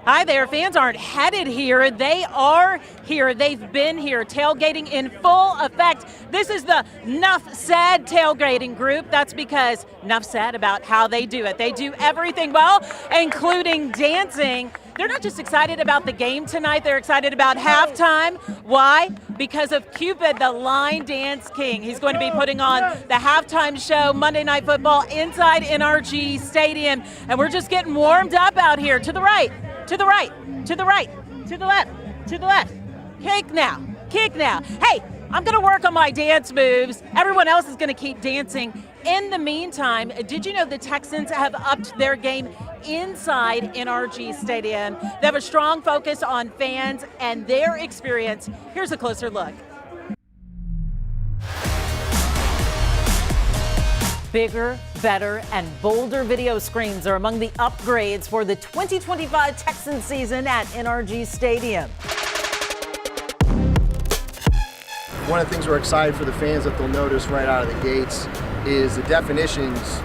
Hi there, fans aren't headed here, they are here, they've been here, tailgating in full effect. This is the Nuff Said tailgating group. That's because Nuff Said about how they do it. They do everything well, including dancing. They're not just excited about the game tonight, they're excited about halftime. Why? Because of Cupid, the line dance king. He's going to be putting on the halftime show, Monday Night Football, inside NRG Stadium. And we're just getting warmed up out here. To the right, to the right, to the right, to the left, to the left. Kick now, kick now. Hey, I'm gonna work on my dance moves. Everyone else is gonna keep dancing. In the meantime, did you know the Texans have upped their game inside NRG Stadium? They have a strong focus on fans and their experience. Here's a closer look. Bigger, better, and bolder video screens are among the upgrades for the 2025 Texans season at NRG Stadium. One of the things we're excited for the fans that they'll notice right out of the gates is the definition's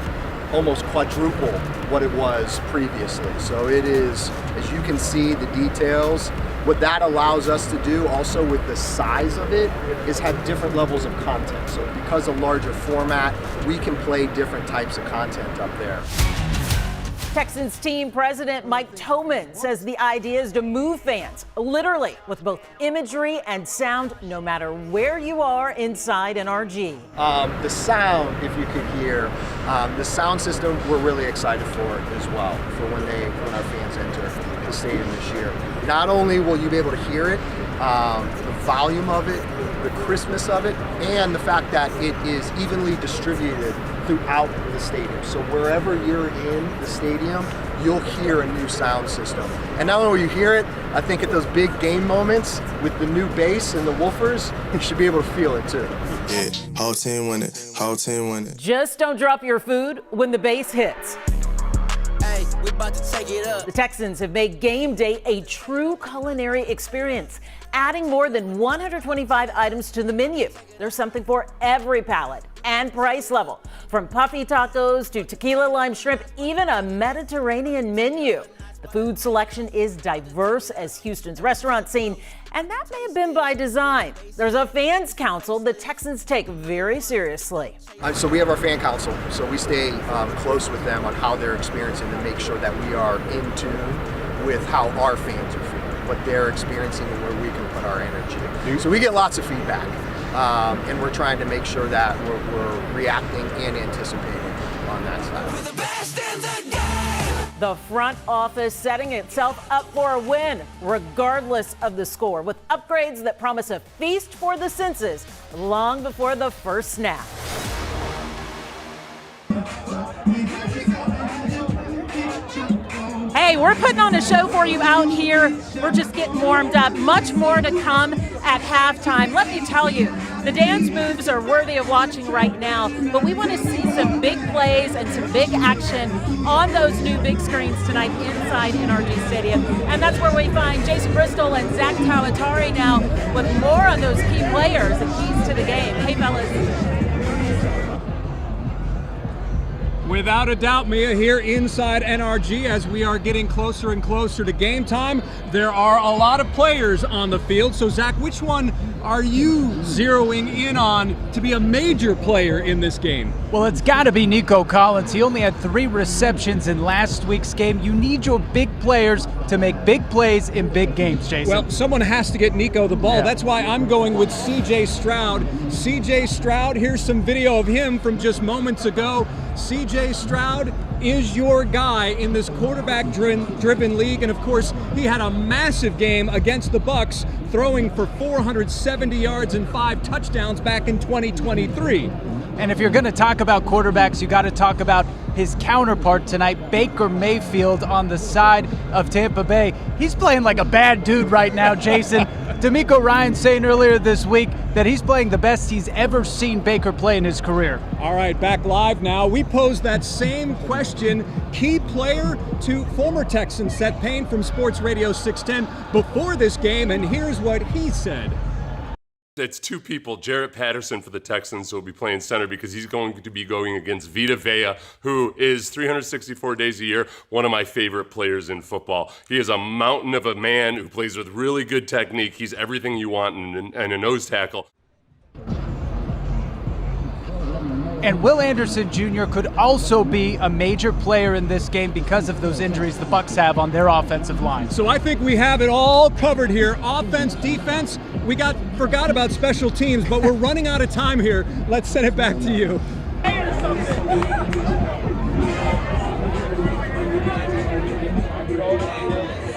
almost quadruple what it was previously. So it is, as you can see, the details. What that allows us to do also with the size of it is have different levels of content. So because of larger format, we can play different types of content up there. Texans team president Mike Toman says the idea is to move fans, literally, with both imagery and sound, no matter where you are inside NRG. The sound, if you could hear, the sound system we're really excited for as well, for when our fans enter the stadium this year. Not only will you be able to hear it, the volume of it, the crispness of it, and the fact that it is evenly distributed throughout the stadium. So wherever you're in the stadium, you'll hear a new sound system. And not only will you hear it, I think at those big game moments with the new bass and the woofers, you should be able to feel it too. Yeah, whole team win it, whole team win it. Just don't drop your food when the bass hits. Hey, we about to take it up. The Texans have made game day a true culinary experience, adding more than 125 items to the menu. There's something for every palate and price level, from puffy tacos to tequila lime shrimp, even a Mediterranean menu. The food selection is diverse as Houston's restaurant scene, and that may have been by design. There's a fans council the Texans take very seriously. So we have our fan council, so we stay close with them on how they're experiencing to make sure that we are in tune with how our fans are feeling, what they're experiencing and where we can put our energy. So we get lots of feedback, and we're trying to make sure that we're reacting and anticipating on that side. The front office setting itself up for a win, regardless of the score, with upgrades that promise a feast for the senses long before the first snap. Hey, we're putting on a show for you out here. We're just getting warmed up. Much more to come at halftime. Let me tell you, the dance moves are worthy of watching right now, but we want to see some big plays and some big action on those new big screens tonight inside NRG Stadium. And that's where we find Jason Bristol and Zach Tawatari now with more on those key players and keys to the game. Hey, fellas. Without a doubt, Mia, here inside NRG, as we are getting closer and closer to game time, there are a lot of players on the field. So, Zach, which one are you zeroing in on to be a major player in this game? Well, it's got to be Nico Collins. He only had 3 receptions in last week's game. You need your big players to make big plays in big games, Jason. Well, someone has to get Nico the ball. Yeah. That's why I'm going with C.J. Stroud. C.J. Stroud, here's some video of him from just moments ago. C.J. Stroud is your guy in this quarterback-driven league, and of course, he had a massive game against the Bucs, throwing for 470 yards and 5 touchdowns back in 2023. And if you're going to talk about quarterbacks, you got to talk about his counterpart tonight, Baker Mayfield, on the side of Tampa Bay. He's playing like a bad dude right now, Jason. D'Amico Ryan saying earlier this week that he's playing the best he's ever seen Baker play in his career. All right, back live now. We posed that same question, key player, to former Texan Seth Payne from Sports Radio 610 before this game, and here's what he said. It's two people, Jarrett Patterson for the Texans, who will be playing center because he's going to be going against Vita Vea, who is 364 days a year, one of my favorite players in football. He is a mountain of a man who plays with really good technique. He's everything you want in a nose tackle. And Will Anderson Jr. could also be a major player in this game because of those injuries the Bucs have on their offensive line. So I think we have it all covered here. Offense, defense, we forgot about special teams, but we're running out of time here. Let's send it back to you.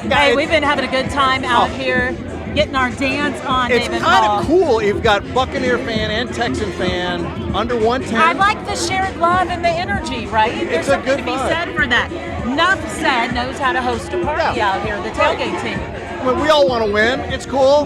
Hey, we've been having a good time out here, getting our dance on. It's David kind Hall. of cool. You've got Buccaneer fan and Texan fan under 110. I like the shared love and the energy, right? There's a something good to be vibe. said for that. Nuff Said knows how to host a party out here, the tailgate team. Well, we all want to win. It's cool.